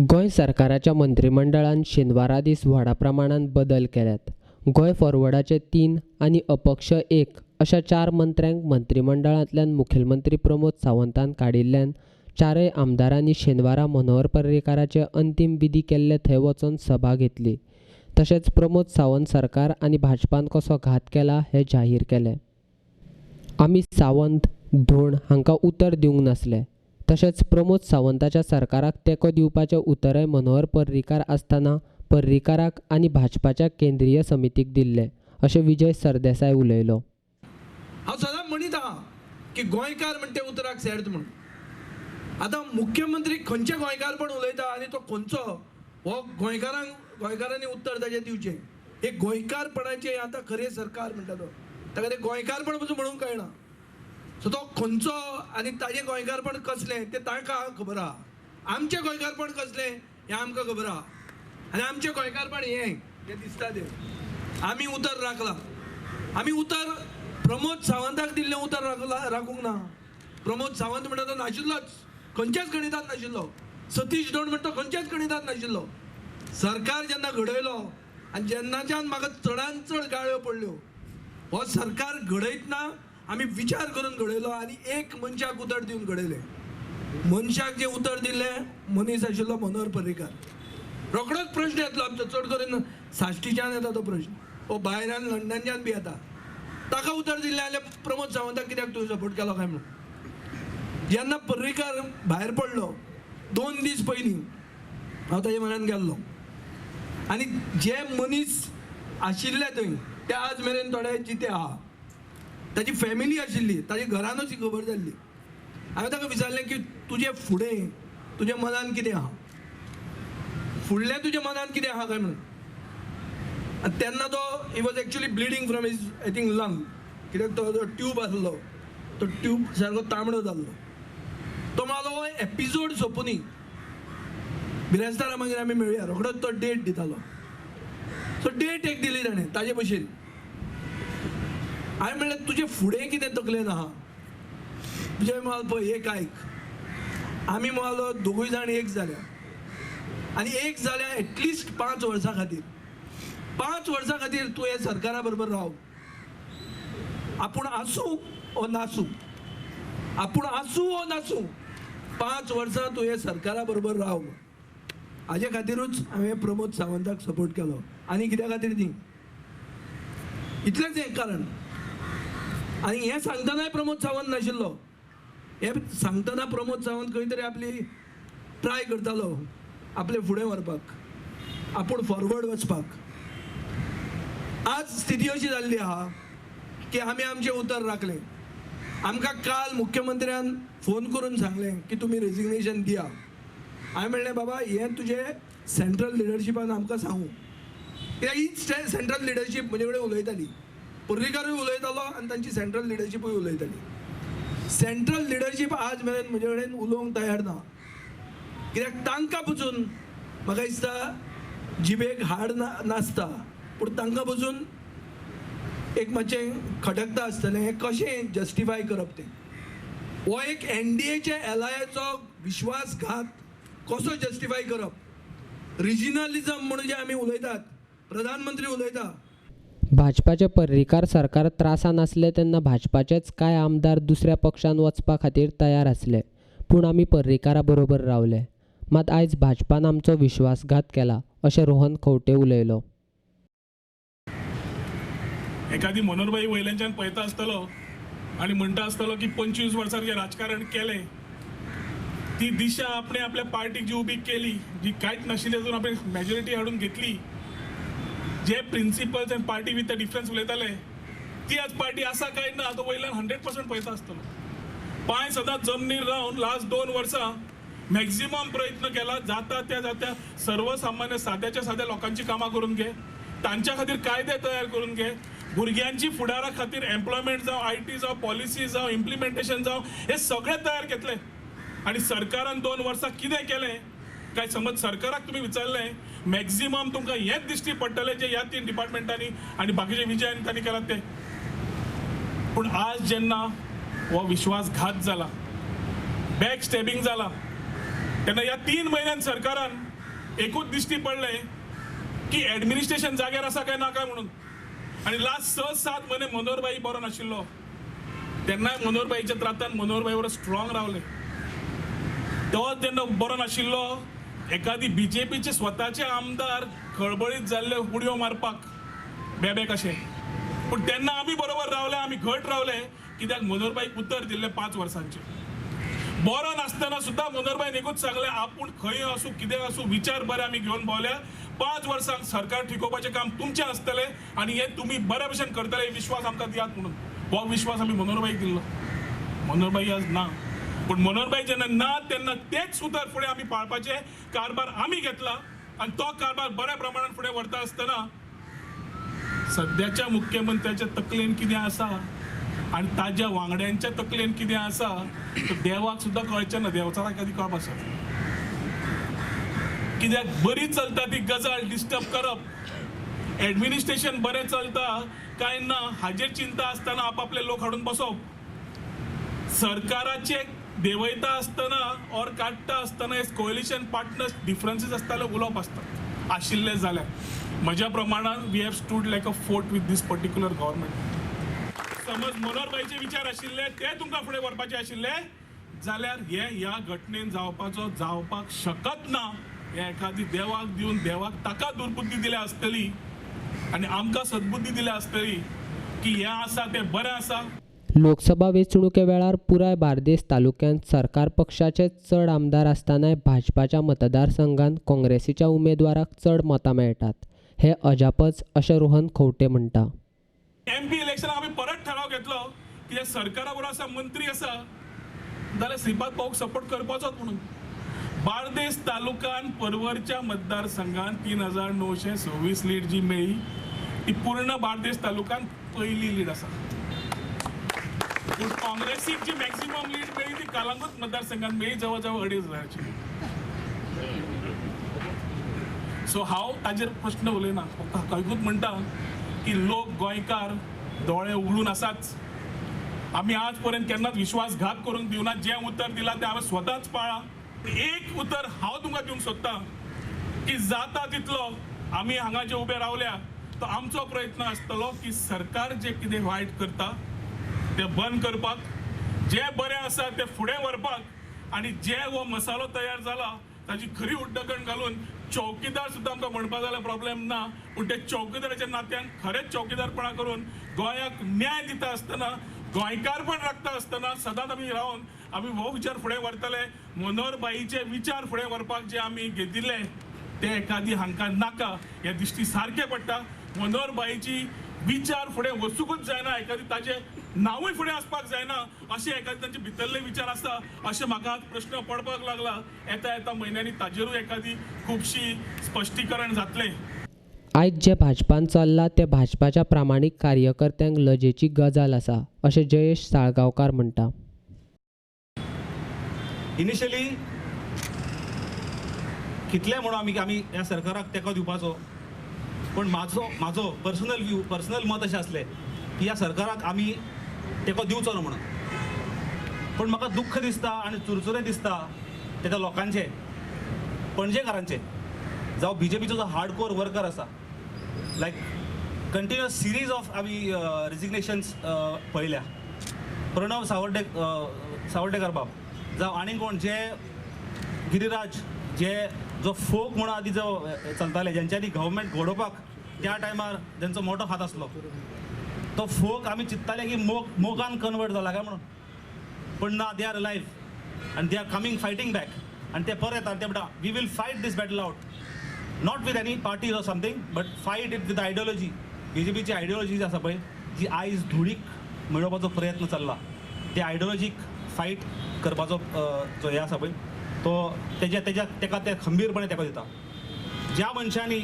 गोंय सरकाराच्या मंत्रिमंडळान शेनवारा दीस व्हडा प्रमाणात बदल केल्यात. गोंय फॉरवर्डाचे 3 आनी अपक्ष 1 अशा 4 मंत्र्यांक मंत्रिमंडळांतल्यान मुखेलमंत्री प्रमोद सावंतान काडिल्ल्यान चारय आमदारांनी शेनवारा मनोहर पर्रीकाराचे अंतिम विधी केल्ले थंय वचून सभा घेतली. तशेंच प्रमोद सावंत सरकार आनी भाजपान कसो घात केला हें जाहीर केलें. आमी सावंत, धोंड हांकां उतर दिवंक नासले. तशेंच प्रमोद सावंताच्या सरकाराक तेंको दिवपाचें उतरय मनोहर पर्रीकार आसतना पर्रीकाराक आनी भाजपाच्या केंद्रीय समितीक दिल्लें, अशें विजय सरदेसाय उलयलो. हांव सदांच म्हणीत आहा की गोंयकार म्हणटे उतराक सेर्त म्हणून. आतां मुख्यमंत्री खंयचे गोंयकारपण उलयता आनी तो खंयचो हो गोंयकारांनी उत्तर ताचें दिवचें. हे गोंयकारपणाचें आतां खरें सरकार म्हणटा तो, ताका तें गोंयकारपण पसून म्हणूंक कळना. सो तो खंयचो आनी ताजें गोंयकारपण कसलें तें ताका खबर आहा. आमचें गोंयकारपण कसलें हें आमकां खबर आहा. आनी आमचें गोंयकारपण हें दिसता तें आमी उतर राखलां. आमी उतर प्रमोद सावंताक दिल्लें उतर राखूंक ना. प्रमोद सावंत म्हणटा तो नाशिल्लोच, खंयच्याच गणितांत नाशिल्लो. सतीश धोंड म्हणटा तो खंयच्याच गणितांत नाशिल्लो. सरकार जेन्ना घडयलो आनी जेन्नाच्यान म्हाका चडांत चड गाळ्यो पडल्यो. हो सरकार घडयतना आमी विचार करून घडयलो आनी एक मनशाक उतर दिवन घडयलें. मनशाक जें उतर दिल्लें मनीस आशिल्लो मनोहर पर्रीकार. रोखडोच प्रश्न येतलो आमचो, चड करून साश्टीच्यान येता तो प्रश्न, हो भायल्यान लंडनच्यान बी येता. ताका उतर दिल्लें जाल्यार प्रमोद सावंताक कित्याक तुवें सपोर्ट केलो काय म्हणून. जेन्ना पर्रीकार भायर पडलो 2 दीस पयलीं हांव ताजे म्हऱ्यान गेल्लो आनी जे मनीस आशिल्ले थंय ते आज मेरेन थोडे जिते आहा. ताजी फॅमिली आशिल्ली, ताजे घरानूच ही खबर जाल्ली. हांवें ताका विचारलें की तुजे फुडें तुज्या मनान कितें आहा, फुडलें तुज्या मनान कितें आहा काय म्हणून. आनी तेन्ना तो ही was actually bleeding from his I think lung, कित्याक तो जो ट्यूब आसलो तो ट्यूब सारको तांबडो जाल्लो. तो म्हाजो हो एपिसोड सोंपुनी बिरेस्तारा मागीर आमी मेळुया रोखडोच तो डेट दितालो. सो डेट एक दिली ताणें ताजे भशेन. हांवें म्हणलें तुजें फुडें कितें तकलेन आहा. तुजें म्हळ्यार पळय एक आयक, आमी म्हळ्यार दोगूय जाण एक जाल्या आनी एक जाल्या एटलिस्ट 5 वर्सां खातीर. 5 वर्सां खातीर तूं हे सरकारा बरोबर राव. आपूण आसूं ओ नासूं, आपूण आसूं ओ नासूं, 5 वर्सां तूं हे सरकारा बरोबर राव. हाजे खातीरूच हांवें प्रमोद सावंताक सपोर्ट केलो. आनी कित्या खातीर न्ही, इतलेंच एक कारण. आनी हें सांगतनाय प्रमोद सावंत नाशिल्लो. हें सांगतना प्रमोद सावंत खंय तरी आपली ट्राय करतालो आपले फुडें व्हरपाक, आपूण फॉरवर्ड वचपाक. आज स्थिती अशी जाल्ली आहा की आमी आमचें उतर राखलें. आमकां काल मुख्यमंत्र्यान फोन करून सांगलें की तुमी रेजिग्नेशन दिया. हांवें म्हणलें बाबा हें तुजें सेंट्रल लिडरशिपान आमकां सांगू. कित्याक हीच सेंट्रल लिडरशीप म्हजे कडेन उलयताली. पर्रीकारूय उलयतालो आनी तांची सेंट्रल लिडरशिपूय उलयताली. सेंट्रल लिडरशीप आज मेरेन म्हजे कडेन उलोवंक तयार ना. कित्याक तांकां पसून म्हाका दिसता जिबेक हाड नासता, पूण तांकां पसून एक मातशें खटकता आसतलें हें कशें जस्टिफाय करप तें. हो एक NDAच्या एलायचो विश्वासघात कसो जस्टिफाय करप. रिजनलिझम म्हणून जे आमी उलयतात, प्रधानमंत्री उलयता. भाजपाचे पर्रीकार सरकार त्रासान आसले तेन्ना भाजपाचेच कांय आमदार दुसऱ्या पक्षान वचपा खातीर तयार आसले, पूण आमी पर्रीकारा बरोबर रावले. मात आयज भाजपान आमचो विश्वासघात केला, अशें रोहन खंवटे उलयलो. एखादी मनोहरबाई वयल्याच्यान पळयता आसतलो आनी म्हणटा आसतलो की 25 वर्सां जे राजकारण केलें ती दिशा आपणे आपल्या पार्टीक जी उबी केली, जी कांयच नाशिल्ली अजून आपण मेजॉरिटी हाडून घेतली, जे principles end party with the difference उलयताले ती आज पार्टी आसा काय ना तो वयल्यान 100% पळयता आसतलो. पांय सदांच जमनीर रावन लास्ट 2 वर्सां मॅक्झिमम प्रयत्न केला जाता सर्वसामान्य साद्याच्या साद्या लोकांची कामां करून घे, तांच्या खातीर कायदे तयार करून घे, भुरग्यांची फुडारा खातीर एम्प्लॉयमेंट जावं, IT जावं, पॉलिसी जावं, इम्प्लिमेंटेशन जावं, हे सगळें तयार केतले. आनी सरकारान 2 वर्सां कितें केलें काय समज सरकाराक तुमी विचारलें मॅक्झिमम तुमकां हेंच दिश्टी पडटलें जे ह्या 3 डिपार्टमेंटांनी आनी बाकीचे विजयान तांणी केलां तें. पूण आज जेन्ना हो विश्वासघात जाला, बॅक स्टॅबिंग जाला, तेन्ना ह्या 3 म्हयन्यान सरकारान एकूच दिश्टी पडले की ऍडमिनिस्ट्रेशन जाग्यार आसा काय ना काय म्हणून. आनी लास्ट 6-7 म्हयने मनोहरभाई बरो नाशिल्लो. तेन्नाय मनोहरभाईच्या त्रातान मनोहरभाई बरो स्ट्रॉंग रावले. तो तेन्ना बरो नाशिल्लो. एखादी बीजेपीचे स्वताचे आमदार खळबळीत जाल्ले उडयो मारपाक बेबे कशे. पूण तेन्ना आमी बरोबर रावले, आमी घट रावले, कित्याक मनोहरभाईक उतर दिल्ले 5 वर्सांचे. बरो नासतना सुद्दां मनोहरभाईन एकूच सांगलें, आपूण खंय आसूं कितें आसूं विचार बरे आमी घेवन भोवल्या. 5 वर्सांक सरकार टिकोवपाचें काम तुमचें आसतलें आनी हें तुमी बऱ्या भशेन करतले, विश्वास आमकां दियात म्हणून. हो विश्वास आमी मनोहरभाईक दिल्लो. मनोहरभाई आज ना. पण मनोहरभाई जेन्ना ना तेन्ना तेच उतर फुडें आमी पाळपाचे कारभार आमी घेतला आनी तो कारभार बऱ्या प्रमाणान फुडें व्हरता आसतना सद्याच्या मुख्यमंत्र्याच्या तकलेन कितें आसा आनी ताज्या वांगड्यांच्या तकलेन कितें आसा तें देवाक सुद्दां कळचें ना. देवचाराक कधी कळप आसा. कित्याक बरी चलता ती गजाल डिस्टर्ब करप, ऍडमिनिस्ट्रेशन बरें चलता काय ना हाजेर चिंता आसतना आपापले लोक हाडून बसप, सरकाराचे देवयता आसतना और काडटा आसतना कोएलिशन पार्टनर्स डिफरन्सीस आसताले उलोवप आसता आशिल्ले जाल्यार म्हज्या प्रमाणान we have stood like a fort with this particular government. समज मनोहरभाईचे विचार आशिल्ले ते तुमकां फुडें व्हरपाचे आशिल्ले जाल्यार हे ह्या घटनेन जावपाक शकत ना. हे एखादी देवाक दिवन देवाक ताका दुर्बुद्धी दिल्या आसतली आनी आमकां सद्बुद्धी दिल्या आसतली की हें आसा तें बरें आसा. लोकसभा वेंचणुके वेळार पुराय बार्देस तालुक्यांत सरकार पक्षाचे चड आमदार आसतनाय भाजपाच्या मतदारसंघांत काँग्रेसीच्या उमेदवाराक चड मतां मेळटात. हे अजापच अशें रोहन खंवटे म्हणटा. MP इलेक्शनाक आमी परत ठराव घेतलो की सरकारा बरोबर आसा मंत्री आसा जाल्यार श्रीपाद भाऊक सपोर्ट करपाचोच म्हणून. बार्देस तालुक्यान परवरच्या मतदारसंघात 3926 लीड जी मेळ्ळी ती पूर्ण बार्देस तालुक्यान पहिली लीड आसा. काँग्रेसीक जी मॅक्सिमम लीड मेळ्ळी ती कालांगूट मतदारसंघात मेळ्ळी जवळ जवळ 2,500ची. सो हांव ताजेर प्रश्न उलयना, फक्त एकूच म्हणटा की लोक गोंयकार दोळे उगडून आसाच. आमी आज पर्यंत केन्नाच विश्वासघात करूंक दिवना. जें उतर दिलां तें हांवें स्वताच पाळ्ळां. एक उतर हांव तुमकां दिवंक सोदतां की जाता तितलो आमी हांगा जे उबे रावल्या तो आमचो प्रयत्न आसतलो की सरकार जे कितें वायट करता तें बंद करपाक, जें बरें आसा तें फुडें व्हरपाक आनी जे हो मसालो तयार जाला ताची खरी उड्डकण घालून चौकीदार सुद्दां आमकां म्हणपाक जाल्यार प्रॉब्लेम ना. पूण ते चौकीदाराच्या नात्यान खरेंच चौकीदारपणां करून गोंयाक न्याय दिता आसतना गोंयकारपण राखता आसतना सदांच आमी रावन आमी हो विचार फुडें व्हरतले. मनोहरभाईचे विचार फुडें व्हरपाक जे आमी घेतिल्ले ते एखादी हांकां नाका हे दिश्टी सारकें पडटा. मनोहरभाईची विचार फुडें वचूंकूच जायना, एखादी ताजे नांवूय फुडें आसपाक जायना अशें एखादे तांचे भितरले विचार आसा अशें म्हाका आज प्रश्न पडपाक लागला. येता म्हयन्यांनी ताजेरूय एखादी खुबशी स्पश्टीकरण जातलें. आयज जे भाजपान चल्ला ते भाजपाच्या प्रामाणीक कार्यकर्त्यांक लजेची गजाल आसा अशें जयेश साळगांवकार म्हणटा. इनिशियली कितले म्हणून आमी ह्या सरकाराक तेंको दिवपाचो, पण म्हाजो पर्सनल मत अशें आसलें की ह्या सरकाराक आमी तेंको दिवचो ना म्हणून. पण म्हाका दुख्ख दिसता आनी चुरचुरे दिसता त्या लोकांचे, पणजेकारांचे, जावं बीजेपीचो जो हार्डकोर वर्कर आसा. लायक कंटिन्युअस सिरीज ऑफ आमी रिजिग्नेशन्स पळयल्या. प्रणव सावर्डेकर बाब जावं आनी कोण, जे गिरिराज, जो फोक म्हणून आदी जो चलताले, ज्यांच्यांनी गव्हर्मेंट घडोवपाक त्या टायमार ज्यांचो मोठो हात आसलो, तो फोक आमी चिंतताले की मोगान कन्वर्ट जाला काय म्हणून. पण ना, they are alive and they are coming fighting back. आनी ते परत येतात, ते म्हणटा we will fight this battle out, not with any parties or something, but fight it with ideology. बीजेपीची आयडियोलॉजी जी आसा पळय, जी आयज धुळीक मेळोवपाचो प्रयत्न चल्ला, ते आयडियोलॉजीक फायट करपाचो जो हे आसा पळय तो तेका ते खंबीरपणे तेका दिता. ज्या मनशांनी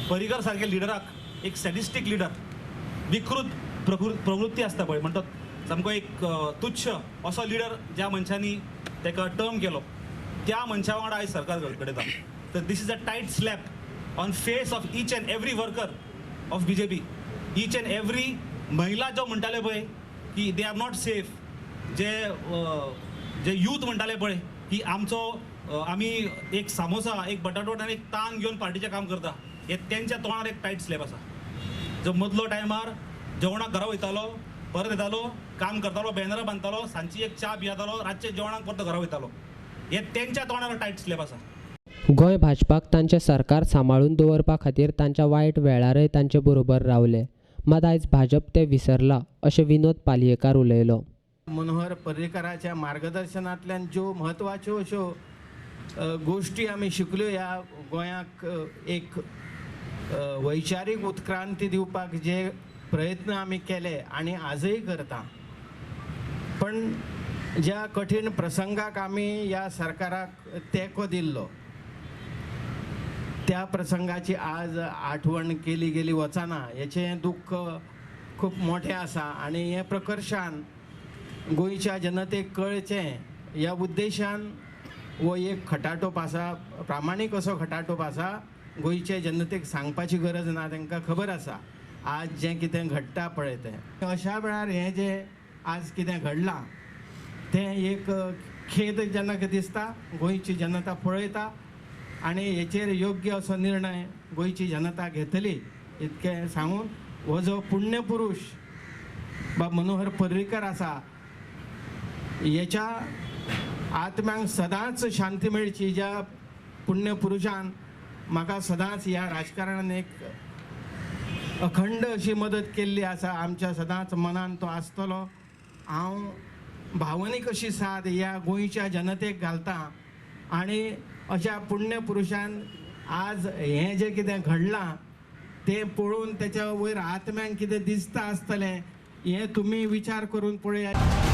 पर्रीकर सारख्या लिडराक, एक सॅडिस्टीक लिडर, विकृत प्रवृत्ती आसता पळय, म्हणटात सामको एक तुच्छ असो लिडर ज्या मनशांनी तेका टर्म केलो, त्या मनशा वांगडा आयज सरकार घडयता. तर this is a tight slap on face of each and every worker of BJP. Each and every महिला जो म्हणटाले पळय की दे आर नॉट सेफ, जे यूथ म्हणटाले पळय की आमचो आमी एक सामोसा, एक बटाटवट आनी एक तान घेवन पार्टीचें काम करता, हे तेंच्या तोंडार एक टायट स्लॅब आसा. जो मदलो टायमार जेवणाक घरा वयतालो, परत येतालो, काम करतालो, बॅनरां बांदतालो, सांजची एक च्या पियेतालो, रातचे जेवणाक परत घरा वयतालो. हे तेंच्या तोंडार टायट स्लॅब आसा. गोंय भाजपाक तांचें सरकार सांबाळून दवरपा खातीर तांच्या वायट वेळारय तांचे बरोबर रावले. मात आयज भाजप ते विसरला अशें विनोद पालयेकार उलयलो. मनोहर पर्रीकाराच्या मार्गदर्शनांतल्यान ज्यो म्हत्वाच्यो अश्यो गोश्टी आमी शिकल्यो, ह्या गोंयाक एक वैचारीक उत्क्रांती दिवपाक जे प्रयत्न आमी केले आनी आजय करता. पण ज्या कठीण प्रसंगाक आमी ह्या सरकाराक तेंको दिल्लो, त्या प्रसंगाची आज आठवण केली गेली वचना, हेचें दुख्ख खूब मोठें आसा. आनी हें प्रकर्शान गोंयच्या जनतेक कळचें ह्या उद्देशान हो एक खटाटोप आसा, प्रामाणीक असो खटाटोप आसा. गोंयचे जनतेक सांगपाची गरज ना, तांकां खबर आसा आज जें कितें घडटा पळय तें. अशा वेळार हें जें आज कितें घडलां तें एक खेद जनक दिसता. गोंयची जनता पळयता आनी हेचेर योग्य असो निर्णय गोंयची जनता घेतली इतकें सांगून हो जो पुण्यपुरुश बा मनोहर पर्रीकार आसा, हेच्या आत्म्यांक सदांच शांती मेळची. ज्या पुण्यपुरुशान म्हाका सदांच ह्या राजकारणान एक अखंड अशी मदत केल्ली आसा, आमच्या सदांच मनान तो आसतलो. हांव भावनीक अशी साद ह्या गोंयच्या जनतेक घालता. आनी अशा पुण्यपुरुशान आज हें जें कितें घडलां तें पळोवन तेच्या वयर आत्म्यांक कितें दिसता आसतलें हें तुमी विचार करून पळयात.